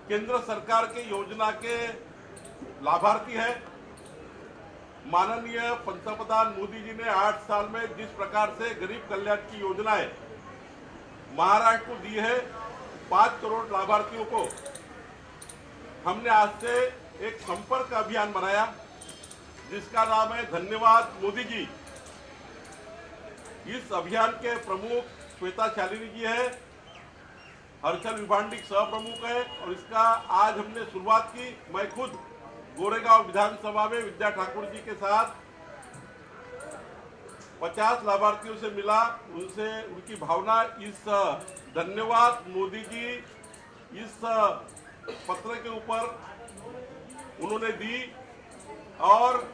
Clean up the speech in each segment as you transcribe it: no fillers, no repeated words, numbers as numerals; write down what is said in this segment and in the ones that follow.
केंद्र सरकार के योजना के लाभार्थी है। माननीय पंतप्रधान मोदी जी ने 8 साल में जिस प्रकार से गरीब कल्याण की योजनाएं महाराष्ट्र को दी है, 5 करोड़ लाभार्थियों को हमने आज से एक संपर्क अभियान बनाया जिसका नाम है धन्यवाद मोदी जी। इस अभियान के प्रमुख श्वेता शालिनी जी है, हर्षल विभांडिक सह प्रमुख है और इसका आज हमने शुरुआत की। मैं खुद गोरेगांव विधानसभा में विद्या ठाकुर जी के साथ 50 लाभार्थियों से मिला, उनसे उनकी भावना इस धन्यवाद मोदी जी इस पत्र के ऊपर उन्होंने दी। और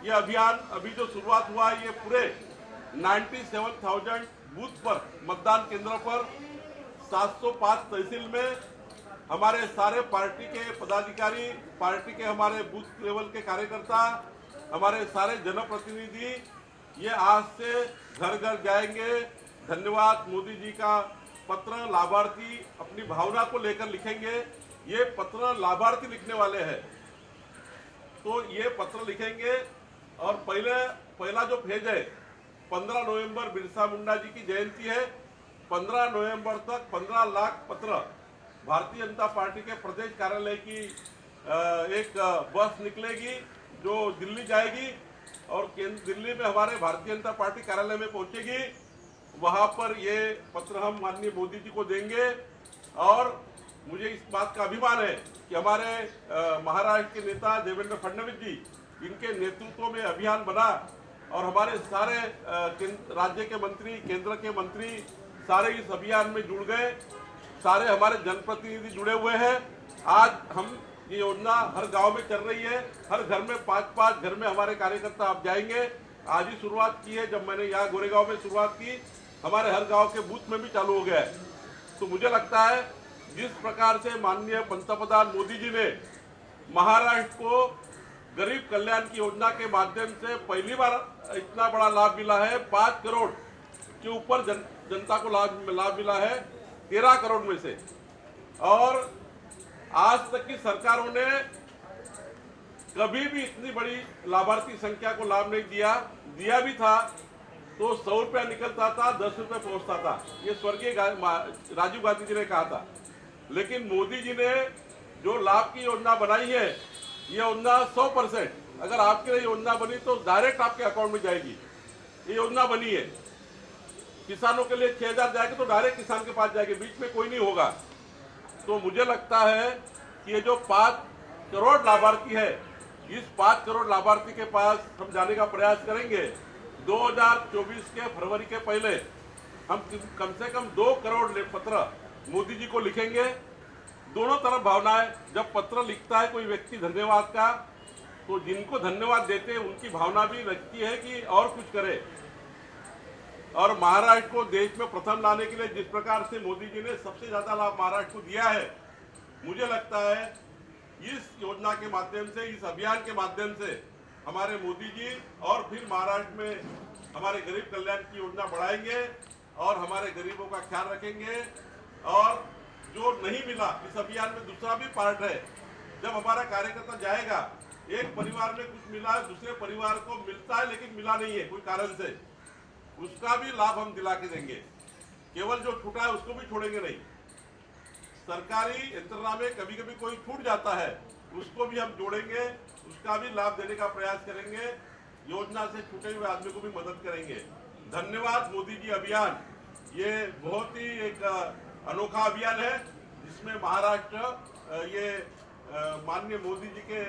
ये अभियान अभी जो शुरुआत हुआ ये पूरे 97,000 बूथ पर, मतदान केंद्र पर 705 तहसील में हमारे सारे पार्टी के पदाधिकारी, पार्टी के हमारे बूथ लेवल के कार्यकर्ता, हमारे सारे जनप्रतिनिधि ये आज से घर घर जाएंगे। धन्यवाद मोदी जी का पत्र लाभार्थी अपनी भावना को लेकर लिखेंगे। ये पत्र लाभार्थी लिखने वाले हैं, तो ये पत्र लिखेंगे और पहला जो फेज है 15 नवंबर बिरसा मुंडा जी की जयंती है। 15 नवंबर तक 15 लाख पत्र भारतीय जनता पार्टी के प्रदेश कार्यालय की एक बस निकलेगी जो दिल्ली जाएगी और दिल्ली में हमारे भारतीय जनता पार्टी कार्यालय में पहुंचेगी। वहां पर ये पत्र हम माननीय मोदी जी को देंगे। और मुझे इस बात का अभिमान है कि हमारे महाराष्ट्र के नेता देवेंद्र फडणवीस जी, इनके नेतृत्व में अभियान बना और हमारे सारे राज्य के मंत्री, केंद्र के मंत्री सारे इस अभियान में जुड़ गए। सारे हमारे जनप्रतिनिधि जुड़े हुए हैं। आज हम ये योजना हर गांव में चल रही है, हर घर में 5-5 घर में हमारे कार्यकर्ता आप जाएंगे। आज ही शुरुआत की है, जब मैंने यहाँ गोरेगांव में शुरुआत की, हमारे हर गांव के बूथ में भी चालू हो गया है। तो मुझे लगता है जिस प्रकार से माननीय पंतप्रधान मोदी जी ने महाराष्ट्र को गरीब कल्याण की योजना के माध्यम से पहली बार इतना बड़ा लाभ मिला है, 5 करोड़ के ऊपर जनता को लाभ मिला है 13 करोड़ में से। और आज तक की सरकारों ने कभी भी इतनी बड़ी लाभार्थी संख्या को लाभ नहीं दिया भी था तो 100 रुपया निकलता था, 10 रुपये पहुंचता था। ये स्वर्गीय राजीव गांधी जी ने कहा था। लेकिन मोदी जी ने जो लाभ की योजना बनाई है, ये योजना 100%, अगर आपके लिए योजना बनी तो डायरेक्ट आपके अकाउंट में जाएगी। ये योजना बनी है, किसानों के लिए 6,000 जाएगी तो डायरेक्ट किसान के पास जाएगी, बीच में कोई नहीं होगा। तो मुझे लगता है कि ये जो 5 करोड़ लाभार्थी है, इस 5 करोड़ लाभार्थी के पास हम जाने का प्रयास करेंगे। 2024 के फरवरी के पहले हम कम से कम 2 करोड़ पत्र मोदी जी को लिखेंगे। दोनों तरफ भावनाएं, जब पत्र लिखता है कोई व्यक्ति धन्यवाद का, तो जिनको धन्यवाद देते हैं उनकी भावना भी लगती है कि और कुछ करे। और महाराष्ट्र को देश में प्रथम लाने के लिए जिस प्रकार से मोदी जी ने सबसे ज्यादा लाभ महाराष्ट्र को दिया है, मुझे लगता है इस योजना के माध्यम से, इस अभियान के माध्यम से हमारे मोदी जी और फिर महाराष्ट्र में हमारे गरीब कल्याण की योजना बढ़ाएंगे और हमारे गरीबों का ख्याल रखेंगे। और जो नहीं मिला इस अभियान में दूसरा भी पार्ट है, जब हमारा कार्यकर्ता जाएगा, एक परिवार में कुछ मिला, दूसरे परिवार को मिलता है लेकिन मिला नहीं है कोई कारण से, उसका भी लाभ हम दिला के देंगे। केवल जो छूटा है उसको भी छोड़ेंगे नहीं। सरकारी यंत्रणा में कभी कभी कोई छूट जाता है, उसको भी हम जोड़ेंगे, उसका भी लाभ देने का प्रयास करेंगे। योजना से छूटे हुए आदमी को भी मदद करेंगे। धन्यवाद मोदी जी अभियान, ये बहुत ही एक अनोखा अभियान है जिसमें महाराष्ट्र ये माननीय मोदी जी के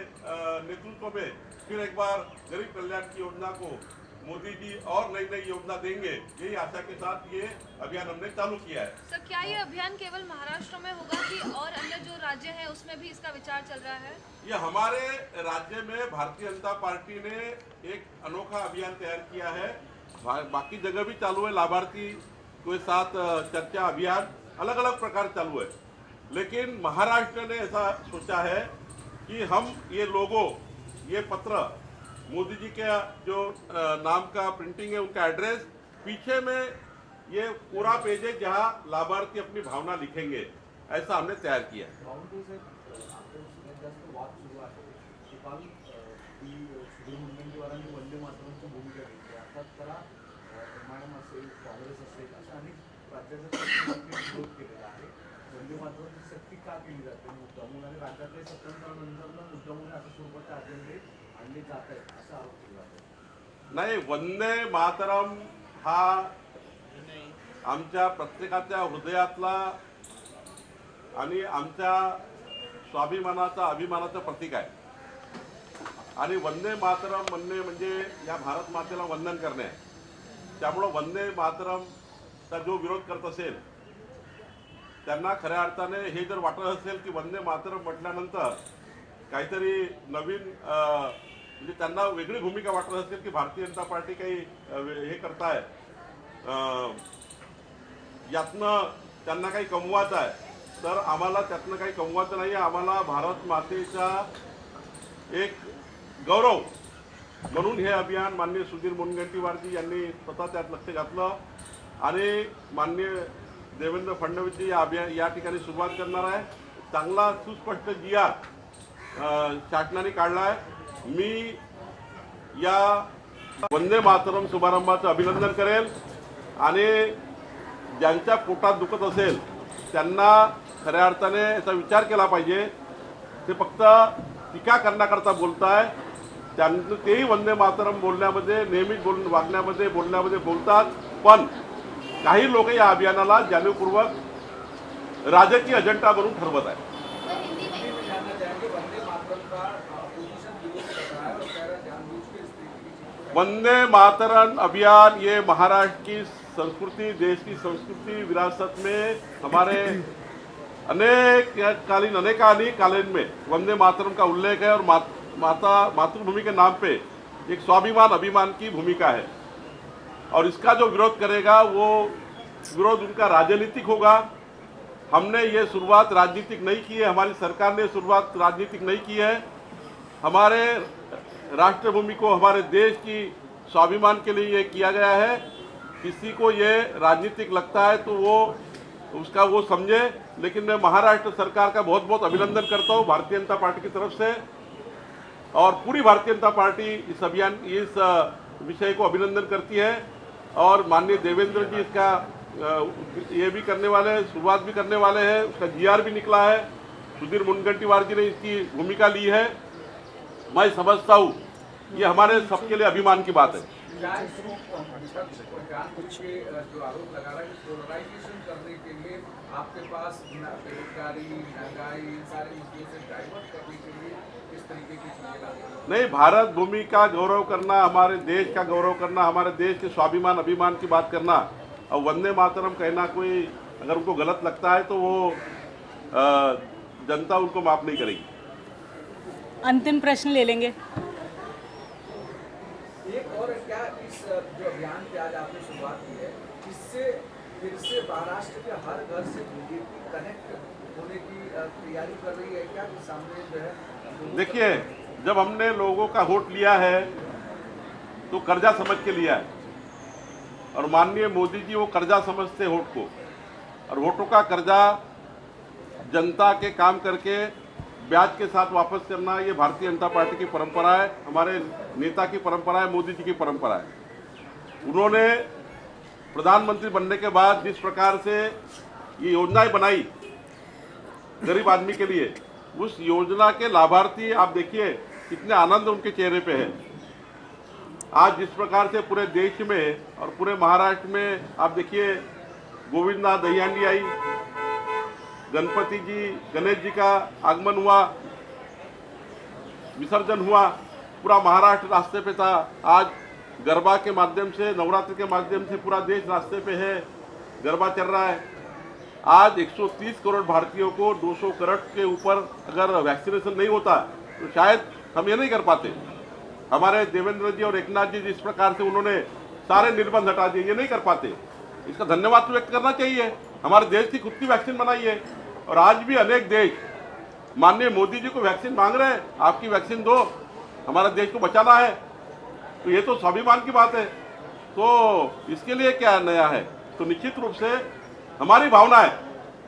नेतृत्व में फिर एक बार गरीब कल्याण की योजना को मोदी जी और नई नई योजना देंगे, यही आशा के साथ ये अभियान हमने चालू किया है। सर, क्या ये अभियान केवल महाराष्ट्र में होगा कि और अन्य जो राज्य हैं उसमें भी इसका विचार चल रहा है? ये हमारे राज्य में भारतीय जनता पार्टी ने एक अनोखा अभियान तैयार किया है। बाकी जगह भी चालू है, लाभार्थी के साथ चर्चा अभियान अलग अलग प्रकार चालू है, लेकिन महाराष्ट्र ने ऐसा सोचा है कि हम ये लोगो, ये पत्र, मोदी जी के जो नाम का प्रिंटिंग है, उनका एड्रेस, पीछे में ये पूरा पेज है जहां लाभार्थी अपनी भावना लिखेंगे। ऐसा हमने तैयार किया है। भावंडे साहेब, आपण सगळ्यात जास्त वाद सुरू आहे की काल ती सुधीर मुनगंटीवारांनी वंदे मातरमची भूमिका घेतली. अर्थात त्याला एमआयएम असेल, काँग्रेस असेल, अशा अनेक राज्याच्या पक्षांनी विरोध केलेला आहे. वंदे मातरमची सक्ती का केली जाते मुद्दामून, आणि राज्यातले स्वतंत्रानंतर मुद्दामून अशा स्वरूपाचे अजेंडे आणले जात आहेत असा आरोप केला जातो. नाही, वंदे मातरम हा आमच्या प्रत्येकाच्या हृदयातला आणि आमच्या स्वाभिमानाचा अभिमानाचं प्रतीक आहे. आणि वंदे मातरम म्हणणे म्हणजे या भारत मातेला वंदन करणे आहे. त्यामुळं वंदे मातरमचा जो विरोध करत असेल त्यांना खऱ्या अर्थाने हे जर वाटत असेल की वंदे मातरम म्हटल्यानंतर काहीतरी नवीन म्हणजे त्यांना वेगळी भूमिका वाटत असेल की भारतीय जनता पार्टी काही हे करताय, यातनं त्यांना काही कमवायचं आहे, तर आम्हाला त्यातनं काही कमवायचं नाही आहे. आम्हाला भारत मातेचा एक गौरव म्हणून हे अभियान माननीय सुधीर मुनगंटीवारजी यांनी स्वतः त्यात लक्ष घातलं आणि माननीय देवेंद्र फडणवीसजी या ठिकाणी सुरुवात करणार आहे. चांगला सुस्पष्ट GR शासनाने काढला आहे. मी या वंदे मातरम शुभारंभाचं अभिनंदन करेल आणि ज्यांच्या पोटात दुखत असेल त्यांना खऱ्या अर्थाने याचा विचार केला पाहिजे. ते फक्त टीका करण्याकरता बोलताय. त्यांचं तेही वंदे मातरम बोलण्यामध्ये नेहमीच बोलण्यामध्ये बोलतात, पण काही लोक या अभियानाला जाणीवपूर्वक राजकीय अजेंडा बनवून ठरवत आहेत. वंदे मातरम अभियान ये महाराष्ट्र की संस्कृति, देश की संस्कृति विरासत में हमारे अनेकानेक कालीन में वंदे मातरम का उल्लेख है और मातृभूमि के नाम पे एक स्वाभिमान अभिमान की भूमिका है. और इसका जो विरोध करेगा वो विरोध उनका राजनीतिक होगा. हमने ये शुरुआत राजनीतिक नहीं की है, हमारी सरकार ने शुरुआत राजनीतिक नहीं की है. हमारे राष्ट्रभूमि को हमारे देश की स्वाभिमान के लिए ये किया गया है. किसी को ये राजनीतिक लगता है तो वो समझे, लेकिन मैं महाराष्ट्र सरकार का बहुत बहुत अभिनंदन करता हूँ भारतीय जनता पार्टी की तरफ से. और पूरी भारतीय जनता पार्टी इस विषय को अभिनंदन करती है. और माननीय देवेंद्र जी इसका ये भी करने वाले हैं, शुरुआत भी करने वाले हैं. उसका GR भी निकला है. सुधीर मुनगंटीवार जी ने इसकी भूमिका ली है. मैं समझता हूँ ये हमारे सबके लिए अभिमान की बात है. जो आरोप लगा रहा है पोलराइजेशन करने के लिए आपके पास बेरोजगारी, महंगाई, सारे मुद्दों से डाइवर्ट करने के लिए इस तरीके की चीजें लाते हैं. नहीं, भारत भूमि का गौरव करना, हमारे देश का गौरव करना, हमारे देश के स्वाभिमान अभिमान की बात करना और वंदे मातरम कहना कोई अगर उनको गलत लगता है तो वो जनता उनको माफ नहीं करेगी. अंतिम प्रश्न ले लेंगे. एक और क्या इस जो अभियान की आज आपने शुरुआत की है, इससे फिर से महाराष्ट्र के हर घर से बीजेपी कनेक्ट होने की तैयारी कर रही है क्या? सामने जो है देखिए, जब हमने लोगों का वोट लिया है तो कर्जा समझ के लिया है और माननीय मोदी जी वो कर्जा समझते वोट को. और वोटों का कर्जा जनता के काम करके ब्याज के साथ वापस करना ये भारतीय जनता पार्टी की परंपरा है, हमारे नेता की परंपरा है, मोदी जी की परंपरा है. उन्होंने प्रधानमंत्री बनने के बाद जिस प्रकार से ये योजनाएं बनाई गरीब आदमी के लिए, उस योजना के लाभार्थी आप देखिए कितने आनंद उनके चेहरे पे है. आज जिस प्रकार से पूरे देश में और पूरे महाराष्ट्र में आप देखिए गोविंदा दहीहांडी आई, गणपति जी, गणेश जी का आगमन हुआ, विसर्जन हुआ, पूरा महाराष्ट्र रास्ते पे था. आज गरबा के माध्यम से, नवरात्रि के माध्यम से पूरा देश रास्ते पे है, गरबा चल रहा है. आज 130 करोड़ भारतीयों को 200 करोड़ के ऊपर अगर वैक्सीनेशन नहीं होता तो शायद हम ये नहीं कर पाते. हमारे देवेंद्र जी और एकनाथ जी जिस प्रकार से उन्होंने सारे निर्बंध हटा दिए, ये नहीं कर पाते. इसका धन्यवाद तो व्यक्त करना चाहिए. हमारे देश की खुद की वैक्सीन बनाई है और आज भी अनेक देश माननीय मोदी जी को वैक्सीन मांग रहे हैं, आपकी वैक्सीन दो, हमारे देश को बचाना है. तो ये तो स्वाभिमान की बात है. तो इसके लिए क्या नया है? तो निश्चित रूप से हमारी भावना है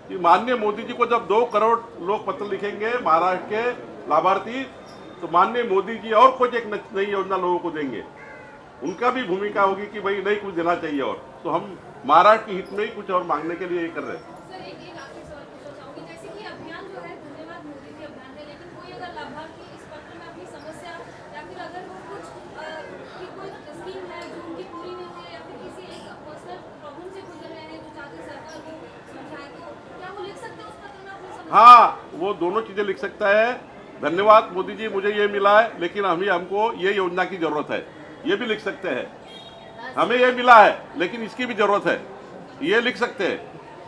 कि माननीय मोदी जी को जब 2 करोड़ लोग पत्र लिखेंगे महाराष्ट्र के लाभार्थी, तो माननीय मोदी जी और कुछ एक नई योजना लोगों को देंगे। उनका भी भूमिका होगी कि भाई नहीं कुछ देना चाहिए, और तो हम महाराष्ट्र के हित में ही कुछ और मांगने के लिए ये कर रहे हैं। सर एक आखिरी सवाल पूछना चाहूंगी, जैसे कि अभियान जो है धन्यवाद मोदी जी अभियान है, लेकिन कोई अगर लाभार्थी इस पत्र में अपनी समस्या या फिर अगर वो कुछ की कोई स्कीम है जो उनकी पूरी नहीं हुई है या फिर किसी एक पर्सनल प्रॉब्लम से गुजर रहे हैं जो चाहते सरकार को समझाए, तो क्या वो लिख सकते हैं उस पत्र में अपनी समस्या? हाँ, वो दोनों चीजें लिख सकता है। धन्यवाद मोदी जी, मुझे ये मिला है लेकिन हमको ये योजना की जरूरत है, ये भी लिख सकते हैं। हमें ये मिला है लेकिन इसकी भी जरूरत है, ये लिख सकते हैं।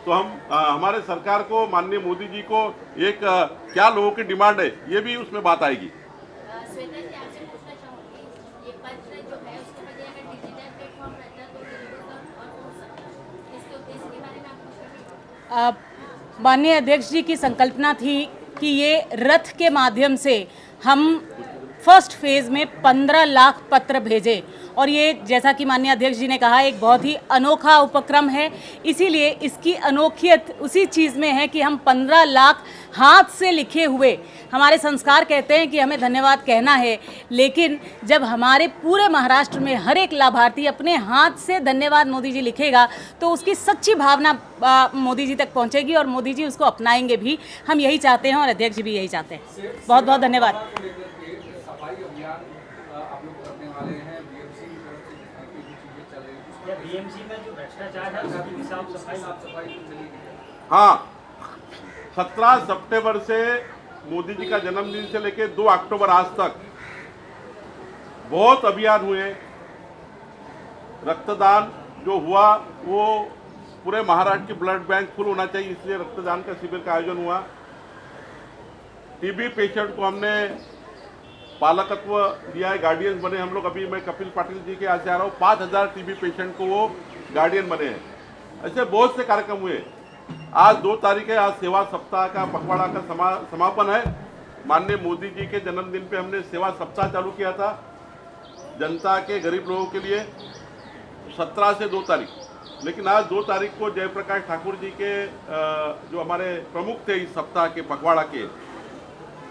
तो हम हमारे सरकार को, माननीय मोदी जी को एक क्या लोगों की डिमांड है, ये भी उसमें बात आएगी। श्वेता जी, आपसे पूछना चाहूँगी, ये पत्र जो है उसके बजाय अगर डिजिटल प्लेटफॉर्म रहता तो लोगों का और हो सकता है, इसके उद्देश्य के बारे में आप कुछ बताइए। माननीय अध्यक्ष जी की संकल्पना थी कि ये रथ के माध्यम से हम फर्स्ट फेज में 15 लाख पत्र भेजे, और ये जैसा कि माननीय अध्यक्ष जी ने कहा एक बहुत ही अनोखा उपक्रम है। इसीलिए इसकी अनोखियत उसी चीज़ में है कि हम 15 लाख हाथ से लिखे हुए, हमारे संस्कार कहते हैं कि हमें धन्यवाद कहना है, लेकिन जब हमारे पूरे महाराष्ट्र में हर एक लाभार्थी अपने हाथ से धन्यवाद मोदी जी लिखेगा तो उसकी सच्ची भावना मोदी जी तक पहुंचेगी और मोदी जी उसको अपनाएंगे भी। हम यही चाहते हैं और अध्यक्ष जी भी यही चाहते हैं। बहुत बहुत धन्यवाद। सफाई अभियान आप लोग करने वाले हैं, बीएमसी की तरफ से जिस तरह की चीजें चल रही हैं, या बीएमसी में जो भ्रष्टाचार है उसकी भी साफ सफाई चली गई है। हाँ, 17 सितंबर से मोदी जी का जन्मदिन से लेकर 2 अक्टूबर आज तक बहुत अभियान हुए। रक्तदान जो हुआ वो पूरे महाराष्ट्र की ब्लड बैंक फुल होना चाहिए, इसलिए रक्तदान का शिविर का आयोजन हुआ। टीबी पेशेंट को हमने पालकत्व दिया है, गार्डियंस बने हम लोग। अभी मैं कपिल पाटिल जी के यहाँ से आ रहा हूँ, 5000 टीबी पेशेंट को वो गार्डियन बने हैं। ऐसे बहुत से कार्यक्रम हुए। आज 2 तारीख है, आज सेवा सप्ताह का पखवाड़ा का समापन है। माननीय मोदी जी के जन्मदिन पे हमने सेवा सप्ताह चालू किया था जनता के, गरीब लोगों के लिए, 17 से 2 तारीख। लेकिन आज 2 तारीख को जयप्रकाश ठाकुर जी के जो हमारे प्रमुख थे इस सप्ताह के पखवाड़ा के,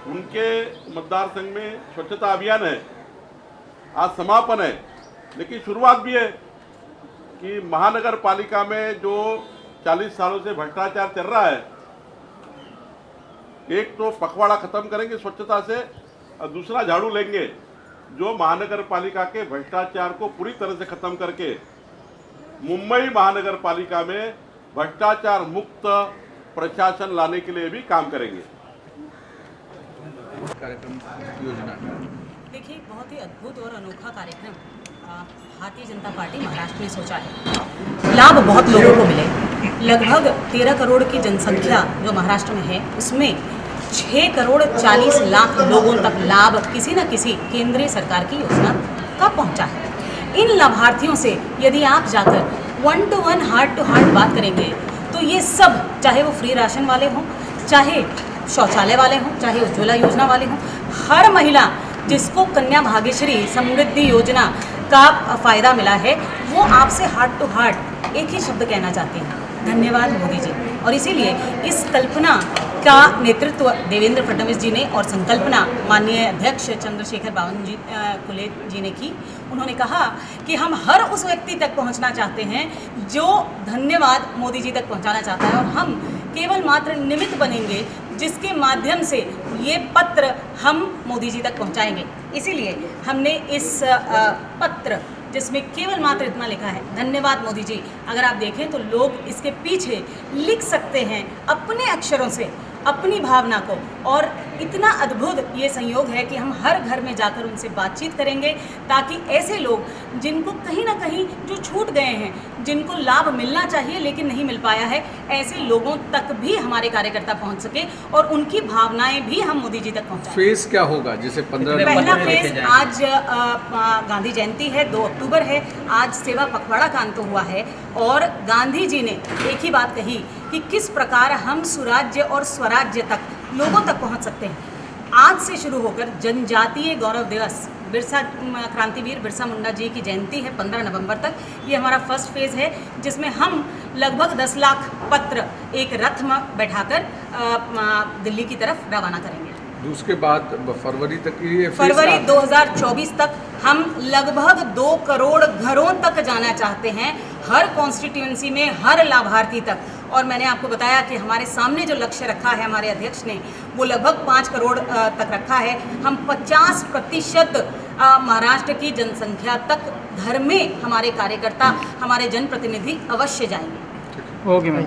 उनके मतदार संघ में स्वच्छता अभियान है। आज समापन है, लेकिन शुरुआत भी है कि महानगर पालिका में जो 40 सालों से भ्रष्टाचार चल रहा है, एक तो पखवाड़ा खत्म करेंगे स्वच्छता से, और दूसरा झाड़ू लेंगे जो महानगर पालिका के भ्रष्टाचार को पूरी तरह से खत्म करके मुंबई महानगर पालिका में भ्रष्टाचार मुक्त प्रशासन लाने के लिए भी काम करेंगे। कार्यक्रम योजना देखिए, बहुत ही अद्भुत और अनोखा कार्यक्रम भारतीय जनता पार्टी महाराष्ट्र ने सोचा है। लाभ बहुत लोगों को मिले। लगभग 13 करोड़ की जनसंख्या जो महाराष्ट्र में है, उसमें 6 करोड़ 40 लाख लोगों तक लाभ किसी न किसी केंद्रीय सरकार की योजना का पहुंचा है। इन लाभार्थियों से यदि आप जाकर 1 to 1 हार्ट टू हार्ट बात करेंगे तो ये सब, चाहे वो फ्री राशन वाले हों, चाहे शौचालय वाले हों, चाहे उज्ज्वला योजना वाले हों, हर महिला जिसको कन्या भाग्यश्री समृद्धि योजना का फ़ायदा मिला है, वो आपसे हार्ट टू हार्ट एक ही शब्द कहना चाहते हैं, धन्यवाद मोदी जी। और इसीलिए इस कल्पना का नेतृत्व देवेंद्र फडणवीस जी ने और संकल्पना माननीय अध्यक्ष चंद्रशेखर बावनकुले जी ने की। उन्होंने कहा कि हम हर उस व्यक्ति तक पहुंचना चाहते हैं जो धन्यवाद मोदी जी तक पहुंचाना चाहता है, और हम केवल मात्र निमित्त बनेंगे जिसके माध्यम से ये पत्र हम मोदी जी तक पहुंचाएंगे। इसीलिए हमने इस पत्र, जिसमें केवल मात्र इतना लिखा है, धन्यवाद मोदी जी, अगर आप देखें तो लोग इसके पीछे लिख सकते हैं अपने अक्षरों से अपनी भावना को। और इतना अद्भुत ये संयोग है कि हम हर घर में जाकर उनसे बातचीत करेंगे, ताकि ऐसे लोग जिनको कहीं ना कहीं जो छूट गए हैं, जिनको लाभ मिलना चाहिए लेकिन नहीं मिल पाया है, ऐसे लोगों तक भी हमारे कार्यकर्ता पहुंच सके और उनकी भावनाएं भी हम मोदी जी तक पहुंचाएं। फेज क्या होगा? जैसे 15 पहला फेज आज गांधी जयंती है, 2 अक्टूबर है, आज सेवा पखवाड़ा का अंत हुआ है, और गांधी जी ने एक ही बात कही कि किस प्रकार हम सुराज्य और स्वराज्य तक लोगों तक पहुंच सकते हैं। आज से शुरू होकर जनजातीय गौरव दिवस क्रांतिवीर बिरसा मुंडा जी की जयंती है 15 नवंबर तक। ये हमारा फर्स्ट फेज़ है जिसमें हम लगभग 10 लाख पत्र एक रथ में बैठाकर दिल्ली की तरफ रवाना करेंगे। उसके बाद फरवरी तक ये फरवरी 2024 तक हम लगभग 2 करोड़ घरों तक जाना चाहते हैं, हर कॉन्स्टिट्यूएंसी में, हर लाभार्थी तक। और मैंने आपको बताया कि हमारे सामने जो लक्ष्य रखा है हमारे अध्यक्ष ने, वो लगभग 5 करोड़ तक रखा है। हम 50% महाराष्ट्र की जनसंख्या तक घर में हमारे कार्यकर्ता, हमारे जनप्रतिनिधि अवश्य जाएंगे। Okay ma'am.